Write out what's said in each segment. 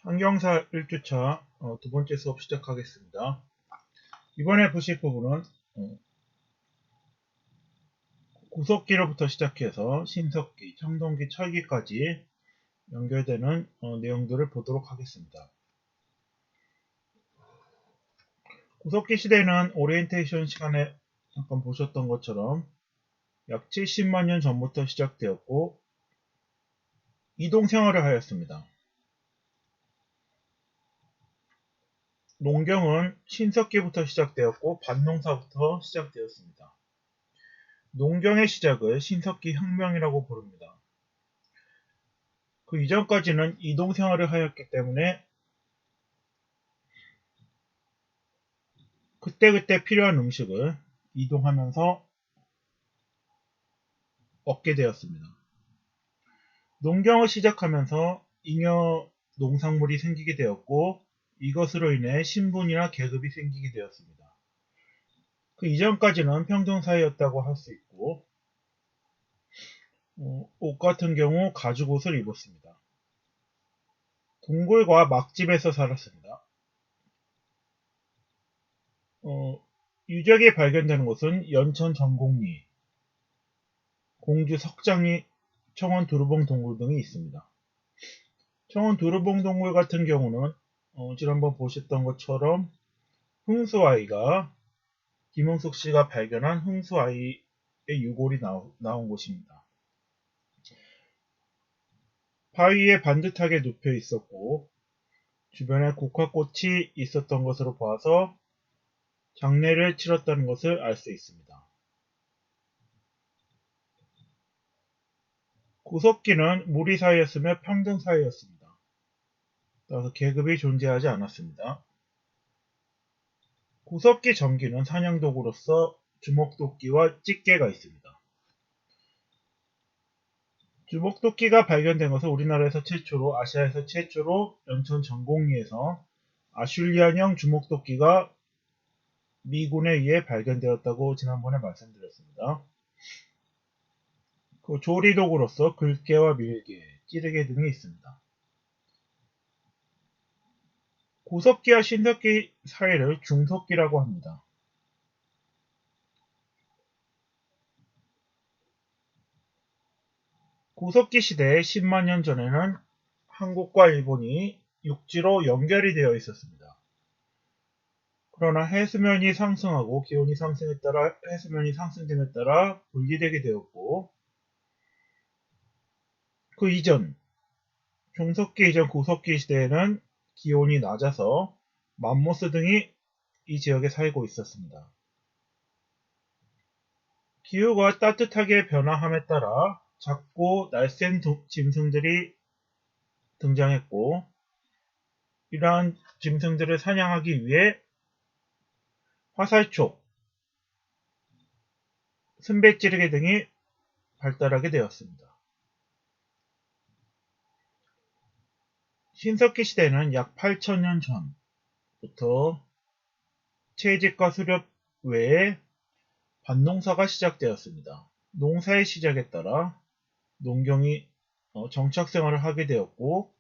환경사 1주차 두 번째 수업 시작하겠습니다. 이번에 보실 부분은 구석기로부터 시작해서 신석기, 청동기, 철기까지 연결되는 내용들을 보도록 하겠습니다. 구석기 시대는 오리엔테이션 시간에 잠깐 보셨던 것처럼 약 70만 년 전부터 시작되었고 이동 생활을 하였습니다. 농경은 신석기부터 시작되었고 밭농사부터 시작되었습니다. 농경의 시작을 신석기 혁명이라고 부릅니다. 그 이전까지는 이동 생활을 하였기 때문에 그때그때 필요한 음식을 이동하면서 얻게 되었습니다. 농경을 시작하면서 잉여 농산물이 생기게 되었고 이것으로 인해 신분이나 계급이 생기게 되었습니다. 그 이전까지는 평등사회였다고 할 수 있고 옷 같은 경우 가죽옷을 입었습니다. 동굴과 막집에서 살았습니다. 유적이 발견되는 곳은 연천 전곡리, 공주 석장리, 청원 두루봉 동굴 등이 있습니다. 청원 두루봉 동굴 같은 경우는 지난번 보셨던 것처럼 흥수아이가 김흥숙 씨가 발견한 흥수아이의 유골이 나온 곳입니다. 바위에 반듯하게 눕혀 있었고 주변에 국화꽃이 있었던 것으로 봐서 장례를 치렀다는 것을 알 수 있습니다. 구석기는 무리사회였으며 평등사회였습니다. 따라서 계급이 존재하지 않았습니다. 구석기 전기는 사냥도구로서 주먹도끼와 찌개가 있습니다. 주먹도끼가 발견된 것은 우리나라에서 최초로, 아시아에서 최초로 연천 전곡리에서 아슐리안형 주먹도끼가 미군에 의해 발견되었다고 지난번에 말씀드렸습니다. 그 조리도구로서 글개와 밀개, 찌르개 등이 있습니다. 구석기와 신석기 사이를 중석기라고 합니다. 구석기 시대의 10만 년 전에는 한국과 일본이 육지로 연결이 되어 있었습니다. 그러나 해수면이 상승하고 기온이 상승에 따라 해수면이 상승됨에 따라 분리되게 되었고 그 이전 중석기 이전 구석기 시대에는 기온이 낮아서 맘모스 등이 이 지역에 살고 있었습니다. 기후가 따뜻하게 변화함에 따라 작고 날쌘 짐승들이 등장했고 이러한 짐승들을 사냥하기 위해 화살촉, 순배찌르개 등이 발달하게 되었습니다. 신석기 시대는 약 8,000년 전부터 채집과 수렵 외에 밭농사가 시작되었습니다. 농사의 시작에 따라 농경이 정착생활을 하게 되었고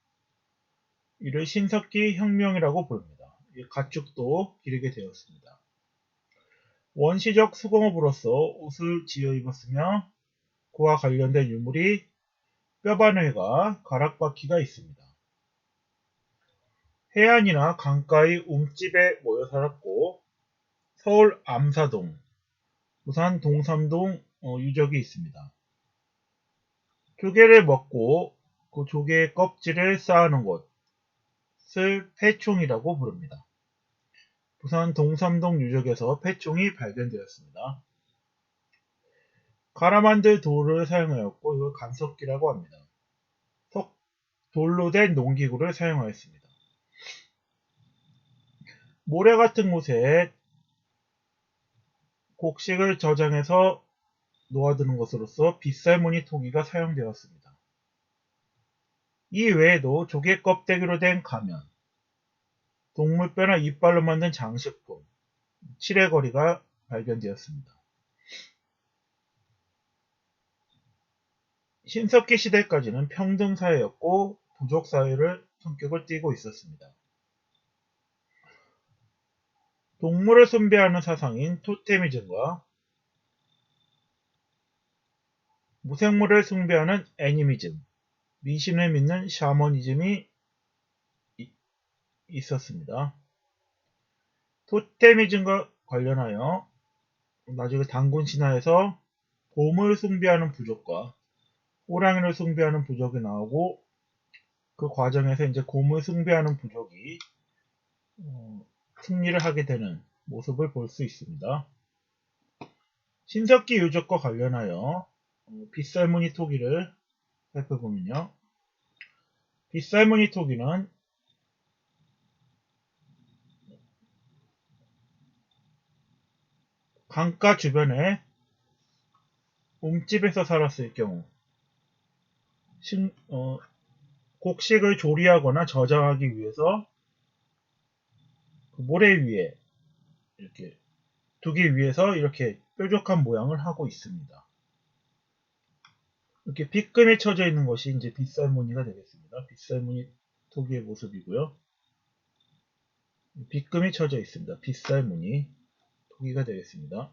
이를 신석기 혁명이라고 부릅니다. 가축도 기르게 되었습니다. 원시적 수공업으로서 옷을 지어 입었으며 그와 관련된 유물이 뼈바늘과 가락바퀴가 있습니다. 해안이나 강가의 움집에 모여 살았고 서울 암사동, 부산 동삼동 유적이 있습니다. 조개를 먹고 그 조개의 껍질을 쌓아놓은 곳을 폐총이라고 부릅니다. 부산 동삼동 유적에서 폐총이 발견되었습니다. 갈아 만들 돌을 사용하였고 이걸 간석기라고 합니다. 돌로 된 농기구를 사용하였습니다. 모래 같은 곳에 곡식을 저장해서 놓아두는 것으로서 빗살무늬 토기가 사용되었습니다. 이 외에도 조개 껍데기로 된 가면, 동물뼈나 이빨로 만든 장식품, 칠해거리가 발견되었습니다. 신석기 시대까지는 평등사회였고 부족사회를 성격을 띠고 있었습니다. 동물을 숭배하는 사상인 토테미즘과 무생물을 숭배하는 애니미즘, 미신을 믿는 샤머니즘이 있었습니다. 토테미즘과 관련하여 나중에 단군 신화에서 곰을 숭배하는 부족과 호랑이를 숭배하는 부족이 나오고 그 과정에서 이제 곰을 숭배하는 부족이 승리를 하게 되는 모습을 볼 수 있습니다. 신석기 유적과 관련하여 빗살무늬 토기를 살펴보면요. 빗살무늬 토기는 강가 주변에 움집에서 살았을 경우 곡식을 조리하거나 저장하기 위해서 그 모래 위에 이렇게 두기 위해서 이렇게 뾰족한 모양을 하고 있습니다. 이렇게 빗금이 쳐져 있는 것이 이제 빗살무늬가 되겠습니다. 빗살무늬 토기의 모습이고요. 빗금이 쳐져 있습니다. 빗살무늬 토기가 되겠습니다.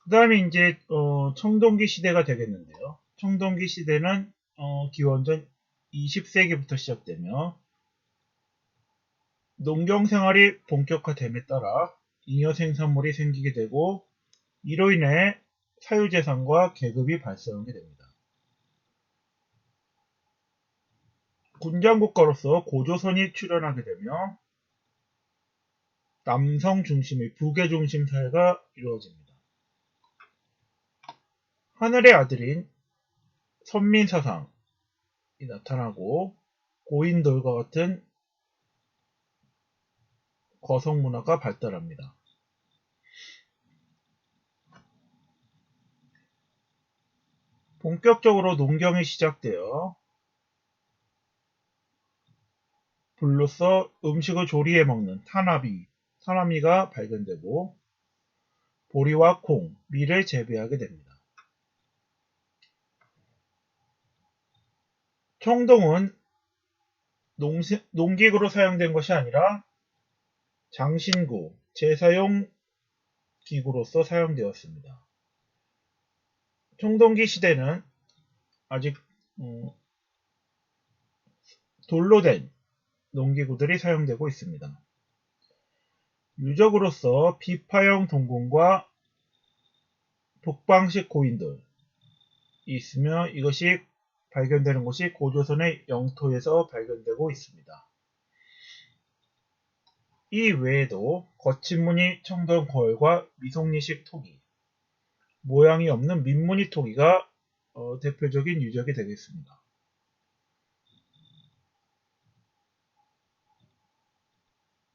그 다음에 이제 청동기 시대가 되겠는데요. 청동기 시대는 기원전 20세기부터 시작되며 농경 생활이 본격화됨에 따라 잉여 생산물이 생기게 되고 이로 인해 사유재산과 계급이 발생하게 됩니다. 군장국가로서 고조선이 출현하게 되며 남성 중심의 부계 중심 사회가 이루어집니다. 하늘의 아들인 선민사상이 나타나고 고인돌과 같은 거성 문화가 발달합니다. 본격적으로 농경이 시작되어 불로써 음식을 조리해 먹는 타나미가 발견되고 보리와 콩, 밀을 재배하게 됩니다. 청동은 농기구로 사용된 것이 아니라 장신구, 제사용 기구로서 사용되었습니다. 청동기 시대는 아직 돌로 된 농기구들이 사용되고 있습니다. 유적으로서 비파형 동궁과 북방식 고인돌이 있으며 이것이 발견되는 곳이 고조선의 영토에서 발견되고 있습니다. 이 외에도 거친 무늬 청동 거울과 미송리식 토기, 모양이 없는 민무늬 토기가 대표적인 유적이 되겠습니다.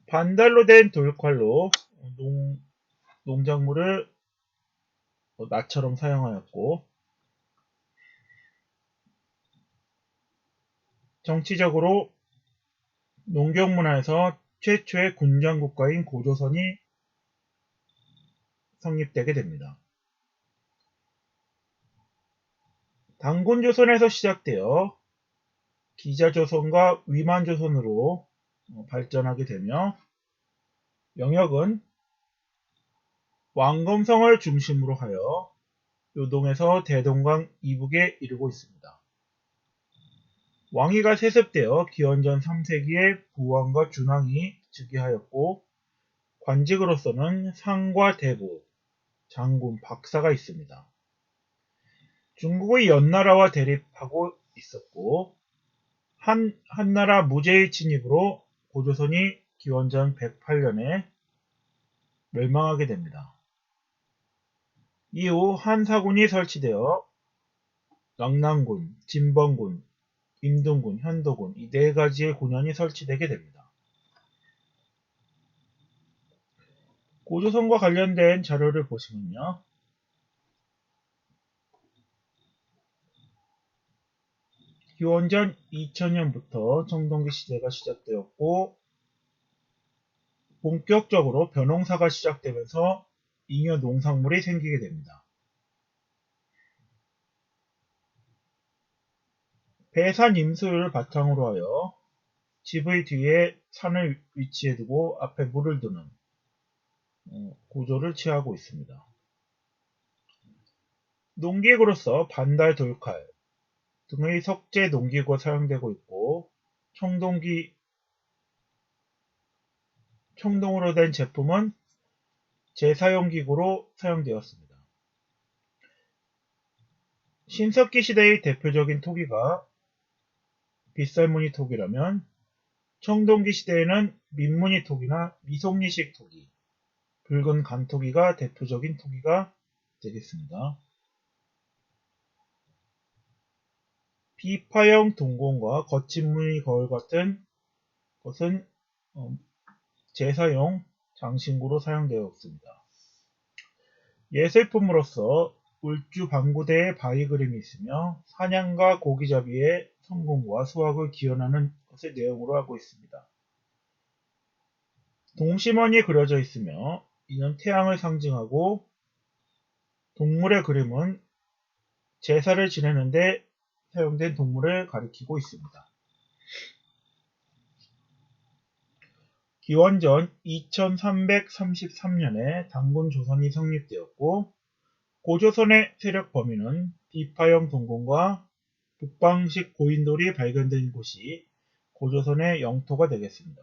반달로 된 돌칼로 농작물을 낫처럼 사용하였고 정치적으로 농경문화에서 최초의 군장국가인 고조선이 성립되게 됩니다. 단군조선에서 시작되어 기자조선과 위만조선으로 발전하게 되며 영역은 왕검성을 중심으로 하여 요동에서 대동강 이북에 이르고 있습니다. 왕위가 세습되어 기원전 3세기에 부왕과 준왕이 즉위하였고 관직으로서는 상과 대부, 장군, 박사가 있습니다. 중국의 연나라와 대립하고 있었고 한나라 무제의 침입으로 고조선이 기원전 108년에 멸망하게 됩니다. 이후 한사군이 설치되어 영남군, 진번군, 임동군, 현도군 이 네 가지의 군현이 설치되게 됩니다. 고조선과 관련된 자료를 보시면요. 기원전 2000년부터 청동기 시대가 시작되었고 본격적으로 벼농사가 시작되면서 잉여 농산물이 생기게 됩니다. 배산 임수를 바탕으로 하여 집의 뒤에 산을 위치해 두고 앞에 물을 두는 구조를 취하고 있습니다. 농기구로서 반달, 돌칼 등의 석재 농기구가 사용되고 있고 청동으로 된 제품은 재사용기구로 사용되었습니다. 신석기 시대의 대표적인 토기가 빗살무늬 토기라면 청동기 시대에는 민무늬 토기나 미송리식 토기, 붉은 간토기가 대표적인 토기가 되겠습니다. 비파형 동공과 거친 무늬 거울 같은 것은 제사용 장신구로 사용되었습니다. 예술품으로서 울주 방구대에 바위 그림이 있으며 사냥과 고기잡이의 성공과 수확을 기원하는 것을 내용으로 하고 있습니다. 동심원이 그려져 있으며 이는 태양을 상징하고 동물의 그림은 제사를 지내는데 사용된 동물을 가리키고 있습니다. 기원전 2333년에 단군 조선이 성립되었고 고조선의 세력 범위는 비파형 동공과 북방식 고인돌이 발견된 곳이 고조선의 영토가 되겠습니다.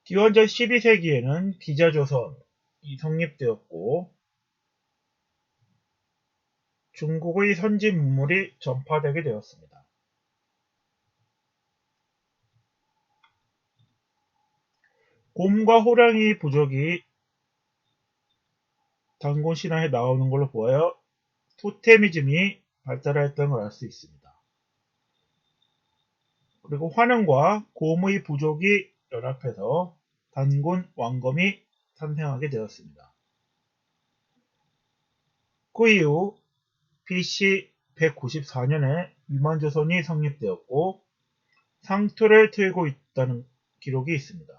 기원전 12세기에는 기자조선이 성립되었고 중국의 선지 문물이 전파되게 되었습니다. 곰과 호랑이 부족이 단군 신화에 나오는 걸로 보아요. 토테미즘이 발달했던 걸 알 수 있습니다. 그리고 환웅과 곰의 부족이 연합해서 단군 왕검이 탄생하게 되었습니다. 그 이후 BC 194년에 위만조선이 성립되었고 상투를 틀고 있다는 기록이 있습니다.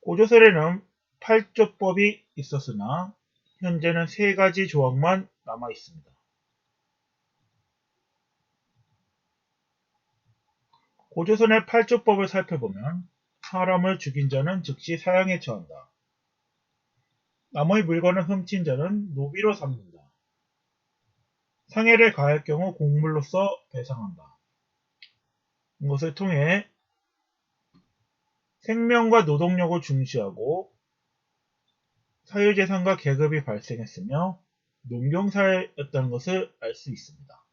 고조선에는 8조법이 있었으나 현재는 3가지 조항만 남아 있습니다. 고조선의 8조법을 살펴보면 사람을 죽인 자는 즉시 사형에 처한다. 남의 물건을 훔친 자는 노비로 삼는다. 상해를 가할 경우 곡물로서 배상한다. 이것을 통해 생명과 노동력을 중시하고 사유재산과 계급이 발생했으며 농경사회였다는 것을 알 수 있습니다.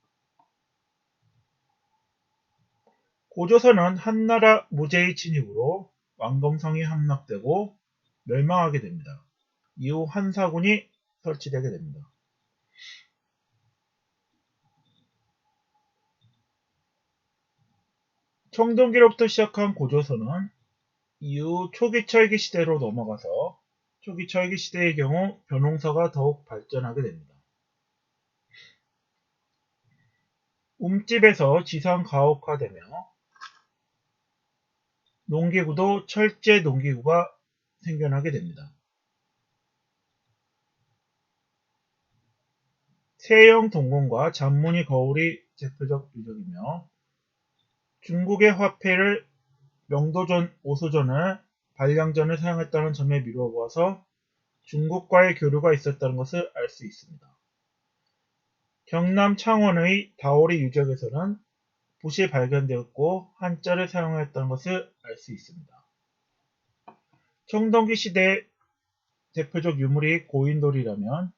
고조선은 한나라 무제의 침입으로 왕검성이 함락되고 멸망하게 됩니다. 이후 한사군이 설치되게 됩니다. 청동기로부터 시작한 고조선은 이후 초기철기 시대로 넘어가서 초기철기 시대의 경우 벼농사가 더욱 발전하게 됩니다. 움집에서 지상 가옥화되며 농기구도 철제 농기구가 생겨나게 됩니다. 세형 동공과 잔무늬 거울이 대표적 유적이며 중국의 화폐를 명도전, 오수전을 발량전을 사용했다는 점에 미루어 보아서 중국과의 교류가 있었다는 것을 알 수 있습니다. 경남 창원의 다오리 유적에서는 붓이 발견되었고 한자를 사용했다는 것을 알 수 있습니다. 청동기 시대의 대표적 유물이 고인돌이라면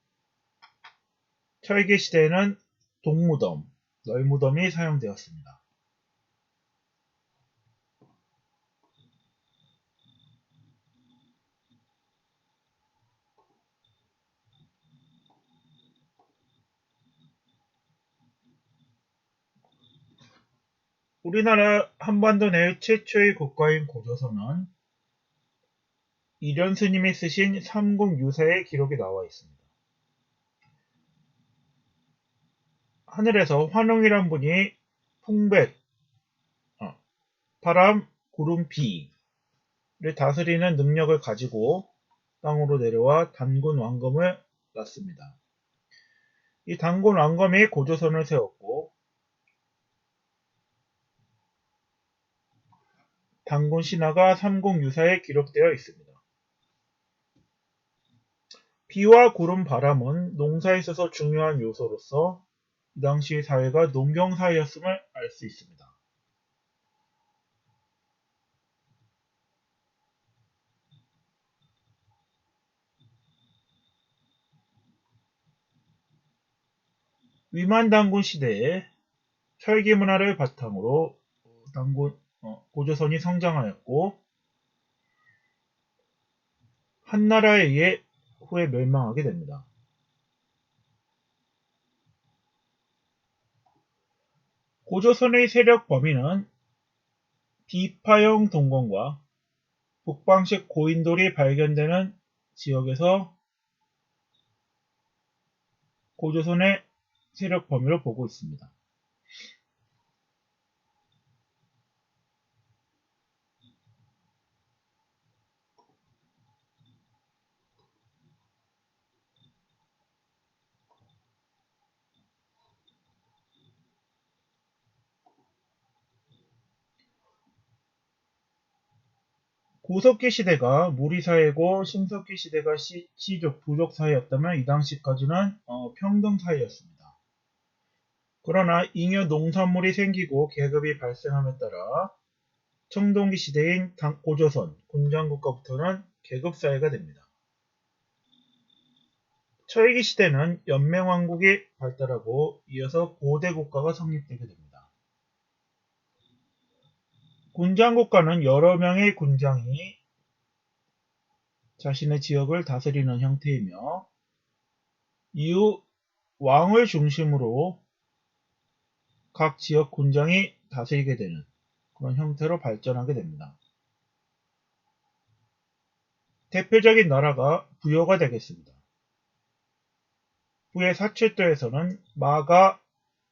철기 시대에는 동무덤, 널무덤이 사용되었습니다. 우리나라 한반도 내 최초의 국가인 고조선은 이련 스님이 쓰신 삼국유사의 기록이 나와 있습니다. 하늘에서 환웅이란 분이 풍백, 바람, 구름, 비를 다스리는 능력을 가지고 땅으로 내려와 단군 왕검을 낳습니다. 이 단군 왕검이 고조선을 세웠고 단군 신화가 삼국유사에 기록되어 있습니다. 비와 구름, 바람은 농사에 있어서 중요한 요소로서 이 당시 사회가 농경 사회였음을 알 수 있습니다. 위만단군 시대에 철기 문화를 바탕으로 고조선이 성장하였고 한나라에 의해 후에 멸망하게 됩니다. 고조선의 세력 범위는 비파형 동gon과 북방식 고인돌이 발견되는 지역에서 고조선의 세력 범위를 보고 있습니다. 고석기 시대가 무리사회고 신석기 시대가 시족, 부족 사회였다면 이 당시까지는 평등 사회였습니다. 그러나 잉여 농산물이 생기고 계급이 발생함에 따라 청동기 시대인 고조선, 군장국가부터는 계급사회가 됩니다. 철기 시대는 연맹왕국이 발달하고 이어서 고대국가가 성립되게 됩니다. 군장국가는 여러 명의 군장이 자신의 지역을 다스리는 형태이며 이후 왕을 중심으로 각 지역 군장이 다스리게 되는 그런 형태로 발전하게 됩니다. 대표적인 나라가 부여가 되겠습니다. 부의 사칠도에서는 마가,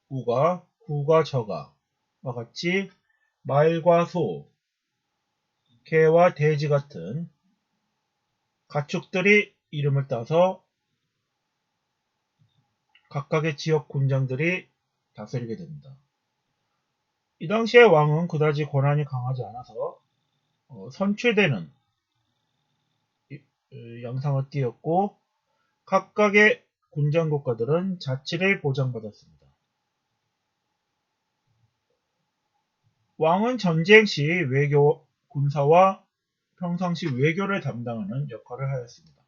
우가, 구가, 저가와 같이 말과 소, 개와 돼지 같은 가축들이 이름을 따서 각각의 지역 군장들이 다스리게 됩니다. 이 당시의 왕은 그다지 권한이 강하지 않아서 선출되는 양상을 띠었고 각각의 군장국가들은 자치를 보장받았습니다. 왕은 전쟁 시 외교, 군사와 평상시 외교를 담당하는 역할을 하였습니다.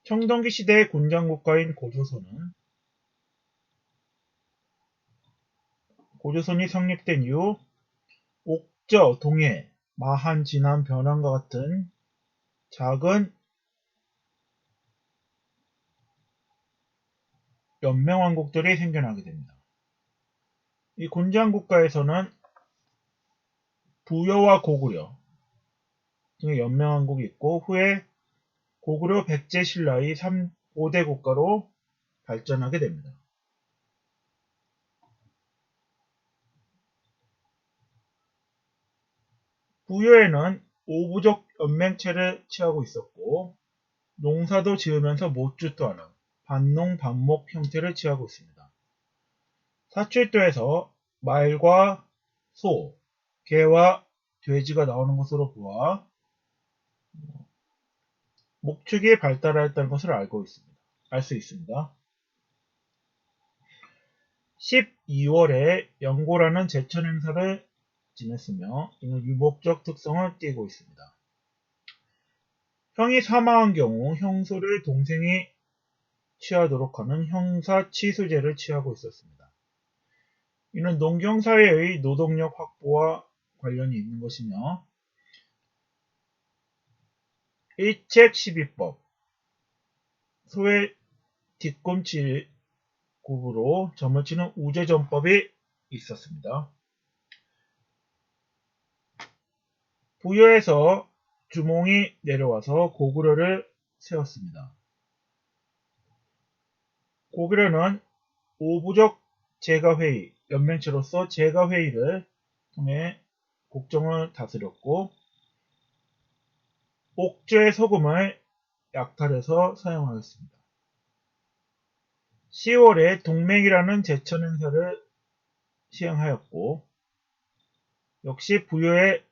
청동기 시대의 군장국가인 고조선이 성립된 이후 옥저, 동해, 마한, 진안, 변환과 같은 작은 연맹왕국들이 생겨나게 됩니다. 이 군장국가에서는 부여와 고구려 등의 연맹왕국이 있고 후에 고구려, 백제, 신라의 5대 국가로 발전하게 됩니다. 부여에는 오부족 연맹체를 취하고 있었고 농사도 지으면서 못주도 하는 반농 반목 형태를 취하고 있습니다. 사출도에서 말과 소, 개와 돼지가 나오는 것으로 보아 목축이 발달하였다는 것을 알 수 있습니다. 12월에 영고라는 제천 행사를 지냈으며 이는 유목적 특성을 띠고 있습니다. 형이 사망한 경우 형소를 동생이 취하도록 하는 형사취수제를 취하고 있었습니다. 이는 농경사회의 노동력 확보와 관련이 있는 것이며 일책 12법, 소의 뒤꿈치 굽으로 점을 치는 우제전법이 있었습니다. 부여에서 주몽이 내려와서 고구려를 세웠습니다. 고구려는 오부적 제가회의, 연맹체로서 제가회의를 통해 국정을 다스렸고, 옥죄 소금을 약탈해서 사용하였습니다. 10월에 동맹이라는 제천 행사를 시행하였고, 역시 부여의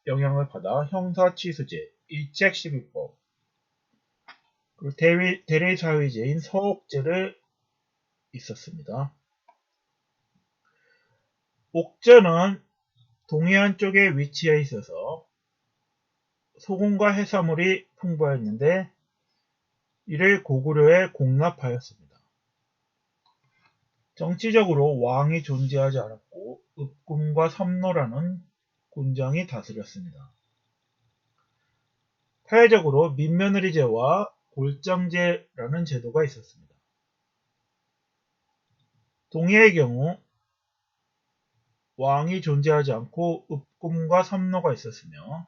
영향을 받아 형사취수제, 일책시비법, 그리고 대리사회제인 서옥제를 있었습니다. 옥저는 동해안 쪽에 위치해 있어서 소금과 해산물이 풍부했는데 이를 고구려에 공납하였습니다. 정치적으로 왕이 존재하지 않았고 읍군과 삼노라는 군장이 다스렸습니다. 사회적으로 민며느리제와 골장제라는 제도가 있었습니다. 동해의 경우 왕이 존재하지 않고 읍군과 삼노가 있었으며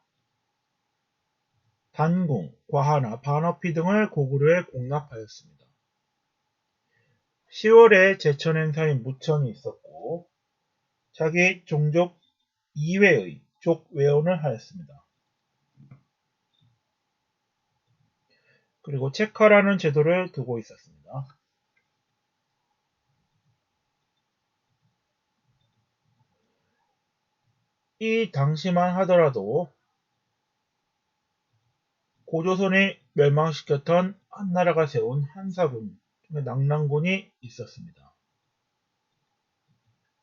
단궁, 과하나, 반어피 등을 고구려에 공납하였습니다. 10월에 제천 행사인 무천이 있었고 자기 종족 2회의 족외원을 하였습니다. 그리고 체카라는 제도를 두고 있었습니다. 이 당시만 하더라도 고조선이 멸망시켰던 한나라가 세운 한사군, 낙랑군이 있었습니다.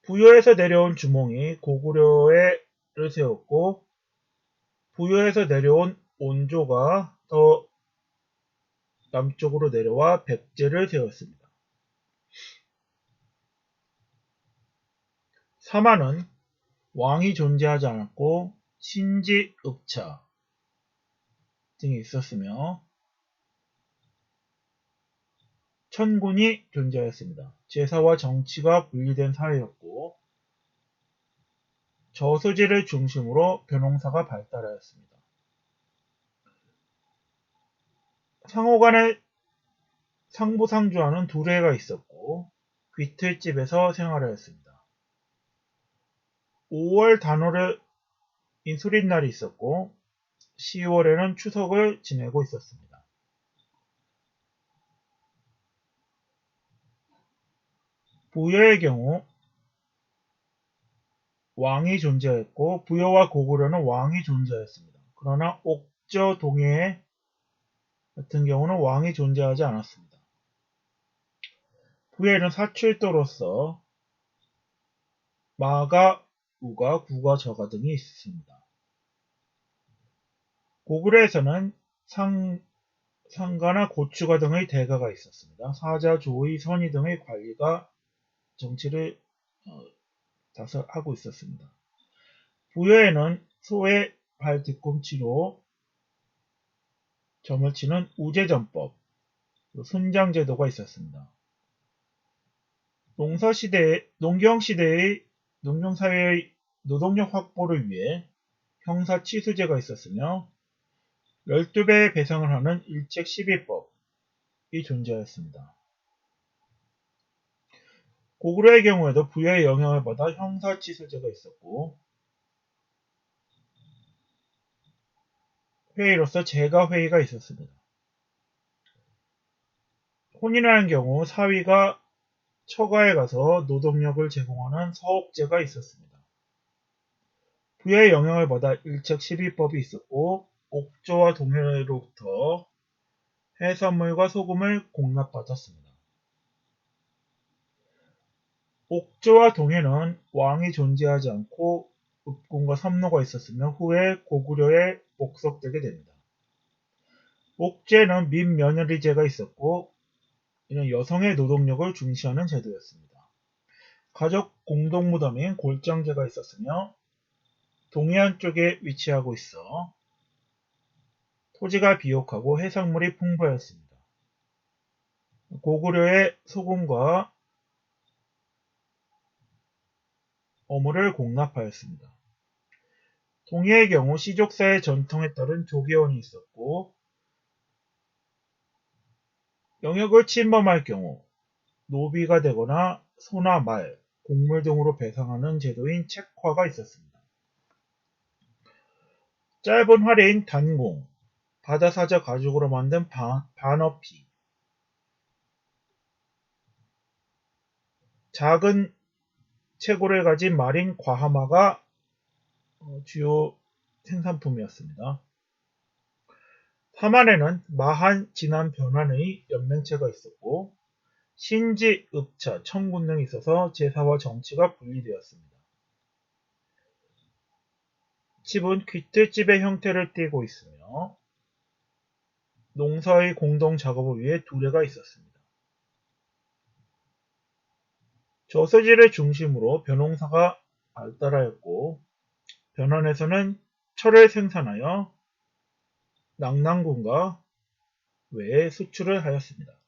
부여에서 내려온 주몽이 고구려를 세웠고 부여에서 내려온 온조가 더 남쪽으로 내려와 백제를 세웠습니다. 사마는 왕이 존재하지 않았고 신지, 읍차 등이 있었으며 천군이 존재하였습니다. 제사와 정치가 분리된 사회였고 저수지를 중심으로 벼농사가 발달하였습니다. 상호간에 상부상조하는 두레가 있었고 귀틀집에서 생활하였습니다. 5월 단오를 인수린날이 있었고 10월에는 추석을 지내고 있었습니다. 부여의 경우 왕이 존재했고 부여와 고구려는 왕이 존재했습니다. 그러나 옥저 동해 같은 경우는 왕이 존재하지 않았습니다. 부여에는 사출도로서 마가, 우가, 구가, 저가 등이 있습니다. 고구려에서는 상가나 고추가 등의 대가가 있었습니다. 사자, 조의, 선의 등의 관리가 정치를 다스하고 있었습니다. 부여에는 소의 발 뒤꿈치로 점을 치는 우제전법, 순장제도가 있었습니다. 농경사회의 노동력 확보를 위해 형사취수제가 있었으며 12배의 배상을 하는 일책12법이 존재하였습니다. 고구려의 경우에도 부여의 영향을 받아 형사취수제가 있었고 회의로서 제가회의가 있었습니다. 혼인하는 경우 사위가 처가에 가서 노동력을 제공하는 서옥제가 있었습니다. 부여의 영향을 받아 일책12법이 있었고 옥조와 동해로부터 해산물과 소금을 공납받았습니다. 옥조와 동해는 왕이 존재하지 않고 읍군과 삼노가 있었으며 후에 고구려에 복속되게 됩니다. 옥제는 민며느리제가 있었고 이는 여성의 노동력을 중시하는 제도였습니다. 가족 공동무덤인 골장제가 있었으며 동해안 쪽에 위치하고 있어 토지가 비옥하고 해산물이 풍부했습니다. 고구려의 소금과 어물을 공납하였습니다. 동해의 경우 시족사의 전통에 따른 조계원이 있었고 영역을 침범할 경우 노비가 되거나 소나 말, 곡물 등으로 배상하는 제도인 책화가 있었습니다. 짧은 활인 단공, 바다사자 가죽으로 만든 반어피, 작은 채굴을 가진 말인 과하마가 주요 생산품이었습니다. 사만에는 마한, 진한, 변환의 연맹체가 있었고 신지, 읍차, 청군 등이 있어서 제사와 정치가 분리되었습니다. 집은 귀틀집의 형태를 띠고 있으며 농사의 공동 작업을 위해 두레가 있었습니다. 저수지를 중심으로 벼농사가 발달하였고 변환에서는 철을 생산하여 낙랑군과 외에 수출을 하였습니다.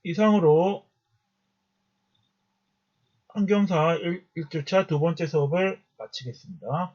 이상으로 환경사 1주차 두 번째 수업을 마치겠습니다.